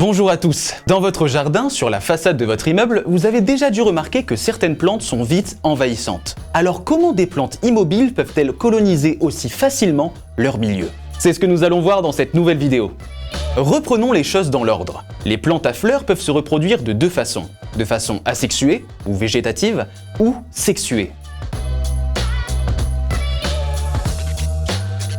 Bonjour à tous. Dans votre jardin, sur la façade de votre immeuble, vous avez déjà dû remarquer que certaines plantes sont vite envahissantes. Alors comment des plantes immobiles peuvent-elles coloniser aussi facilement leur milieu? C'est ce que nous allons voir dans cette nouvelle vidéo. Reprenons les choses dans l'ordre. Les plantes à fleurs peuvent se reproduire de deux façons. De façon asexuée, ou végétative, ou sexuée.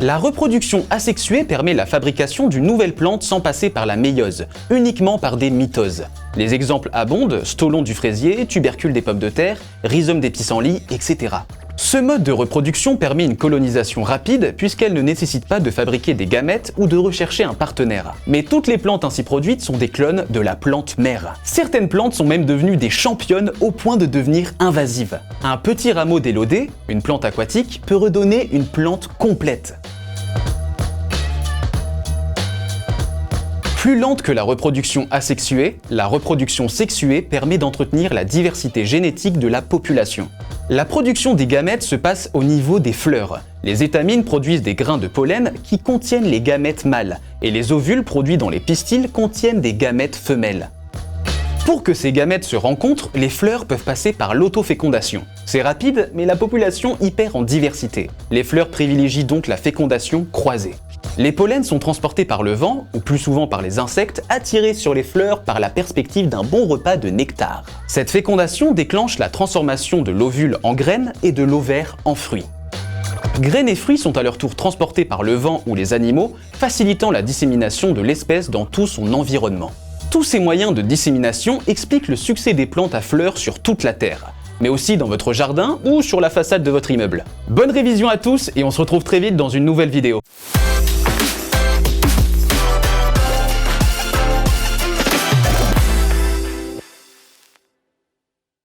La reproduction asexuée permet la fabrication d'une nouvelle plante sans passer par la méiose, uniquement par des mitoses. Les exemples abondent, stolon du fraisier, tubercule des pommes de terre, rhizome des pissenlits, etc. Ce mode de reproduction permet une colonisation rapide puisqu'elle ne nécessite pas de fabriquer des gamètes ou de rechercher un partenaire. Mais toutes les plantes ainsi produites sont des clones de la plante mère. Certaines plantes sont même devenues des championnes au point de devenir invasives. Un petit rameau d'élodée, une plante aquatique, peut redonner une plante complète. Plus lente que la reproduction asexuée, la reproduction sexuée permet d'entretenir la diversité génétique de la population. La production des gamètes se passe au niveau des fleurs. Les étamines produisent des grains de pollen qui contiennent les gamètes mâles, et les ovules produits dans les pistils contiennent des gamètes femelles. Pour que ces gamètes se rencontrent, les fleurs peuvent passer par l'autofécondation. C'est rapide, mais la population y perd en diversité. Les fleurs privilégient donc la fécondation croisée. Les pollens sont transportés par le vent, ou plus souvent par les insectes, attirés sur les fleurs par la perspective d'un bon repas de nectar. Cette fécondation déclenche la transformation de l'ovule en graine et de l'ovaire en fruit. Graines et fruits sont à leur tour transportés par le vent ou les animaux, facilitant la dissémination de l'espèce dans tout son environnement. Tous ces moyens de dissémination expliquent le succès des plantes à fleurs sur toute la Terre, mais aussi dans votre jardin ou sur la façade de votre immeuble. Bonne révision à tous et on se retrouve très vite dans une nouvelle vidéo.